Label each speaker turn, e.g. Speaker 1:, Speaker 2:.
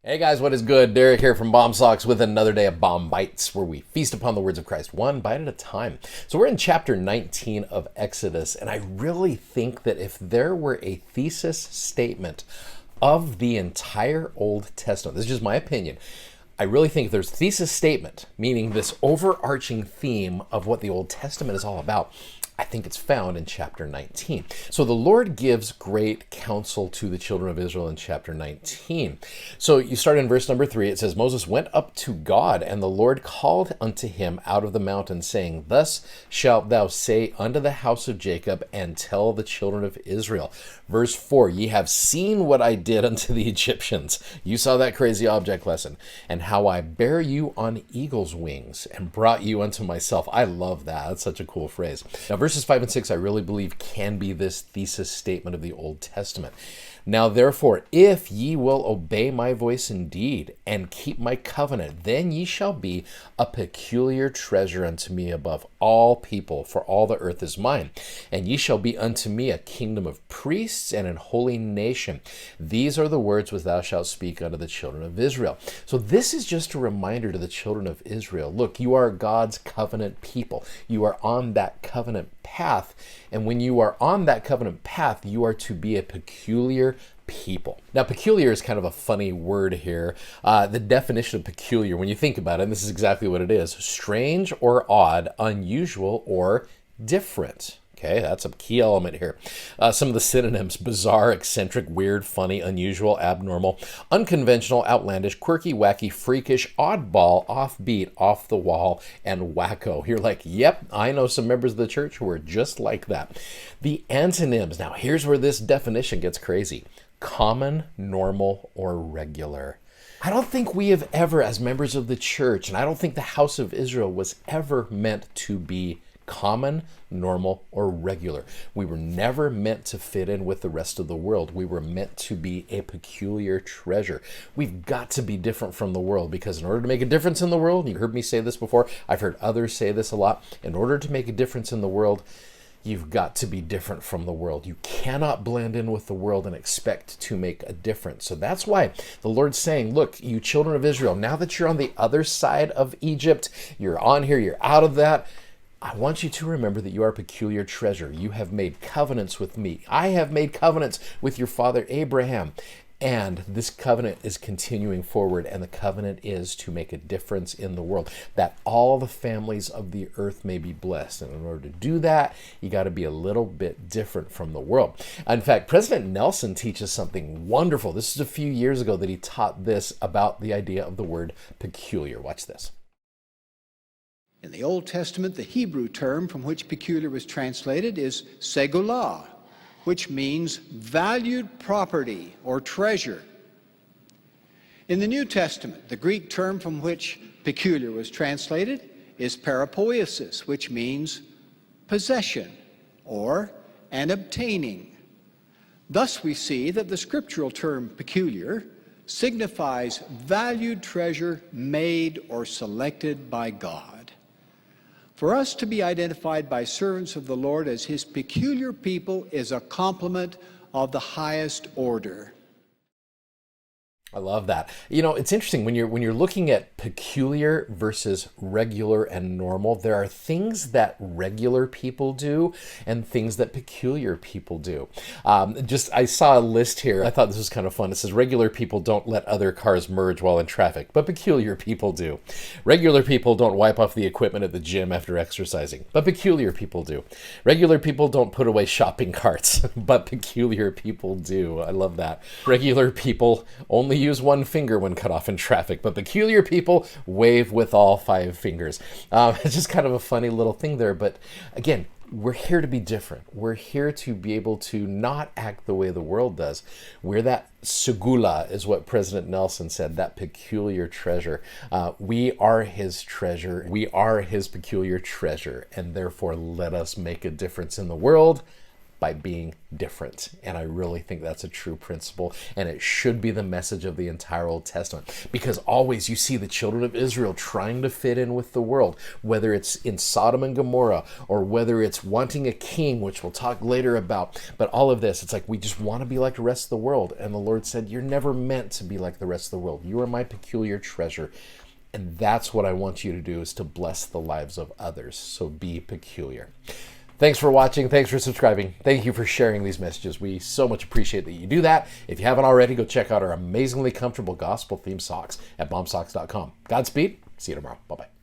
Speaker 1: Hey guys, what is good? Derek here from Bomb Socks with another day of Bomb Bites, where we feast upon the words of Christ, one bite at a time. So we're in chapter 19 of Exodus, and I really think that if there were a thesis statement of the entire Old Testament, this is just my opinion, I really think there's a thesis statement, meaning this overarching theme of what the Old Testament is all about. I think it's found in chapter 19. So the Lord gives great counsel to the children of Israel in chapter 19. So you start in verse number 3. It says, Moses went up to God, and the Lord called unto him out of the mountain, saying, Thus shalt thou say unto the house of Jacob, and tell the children of Israel. Verse 4, Ye have seen what I did unto the Egyptians. You saw that crazy object lesson. And how I bare you on eagle's wings, and brought you unto myself. I love that. That's such a cool phrase. Now, verses 5 and 6, I really believe, can be this thesis statement of the Old Testament. Now, therefore, if ye will obey my voice indeed, and keep my covenant, then ye shall be a peculiar treasure unto me above all people, for all the earth is mine. And ye shall be unto me a kingdom of priests and an holy nation. These are the words which thou shalt speak unto the children of Israel. So this is just a reminder to the children of Israel. Look, you are God's covenant people. You are on that covenant path. And when you are on that covenant path, you are to be a peculiar people. Now, peculiar is kind of a funny word here. The definition of peculiar, when you think about it, and this is exactly what it is: strange or odd, unusual or different. Okay, that's a key element here. Some of the synonyms: bizarre, eccentric, weird, funny, unusual, abnormal, unconventional, outlandish, quirky, wacky, freakish, oddball, offbeat, off the wall, and wacko. You're like, yep, I know some members of the church who are just like that. The antonyms. Now, here's where this definition gets crazy: common, normal, or regular. I don't think we have ever, as members of the church, and I don't think the house of Israel was ever meant to be common, normal, or regular. We were never meant to fit in with the rest of the world. We were meant to be a peculiar treasure. We've got to be different from the world, because in order to make a difference in the world, you heard me say this before, I've heard others say this a lot, in order to make a difference in the world, you've got to be different from the world. You cannot blend in with the world and expect to make a difference. So that's why the Lord's saying, look, you children of Israel, now that you're on the other side of Egypt, you're on here, you're out of that, I want you to remember that you are a peculiar treasure. You have made covenants with me. I have made covenants with your father Abraham. And this covenant is continuing forward, and the covenant is to make a difference in the world, that all the families of the earth may be blessed. And in order to do that, you got to be a little bit different from the world. In fact, President Nelson teaches something wonderful. This is a few years ago that he taught this about the idea of the word peculiar. Watch this.
Speaker 2: In the Old Testament, the Hebrew term from which peculiar was translated is segulah, which means valued property or treasure. In the New Testament, the Greek term from which peculiar was translated is parapoiesis, which means possession or an obtaining. Thus we see that the scriptural term peculiar signifies valued treasure made or selected by God. For us to be identified by servants of the Lord as his peculiar people is a compliment of the highest order.
Speaker 1: I love that. You know, it's interesting when you're looking at peculiar versus regular and normal. There are things that regular people do and things that peculiar people do. I saw a list here. I thought this was kind of fun. It says regular people don't let other cars merge while in traffic, but peculiar people do. Regular people don't wipe off the equipment at the gym after exercising, but peculiar people do. Regular people don't put away shopping carts, but peculiar people do. I love that. Regular people only use one finger when cut off in traffic, but peculiar people wave with all 5 fingers. It's just kind of a funny little thing there, but again, we're here to be different. We're here to be able to not act the way the world does. We're that segula, is what President Nelson said, that peculiar treasure. We are his treasure. We are his peculiar treasure, and therefore let us make a difference in the world by being different. And I really think that's a true principle, and it should be the message of the entire Old Testament, because always you see the children of Israel trying to fit in with the world, whether it's in Sodom and Gomorrah or whether it's wanting a king, which we'll talk later about. But all of this, it's like we just want to be like the rest of the world. And the Lord said, you're never meant to be like the rest of the world. You are my peculiar treasure. And that's what I want you to do, is to bless the lives of others. So be peculiar. Thanks for watching. Thanks for subscribing. Thank you for sharing these messages. We so much appreciate that you do that. If you haven't already, go check out our amazingly comfortable gospel-themed socks at bombsocks.com. Godspeed. See you tomorrow. Bye-bye.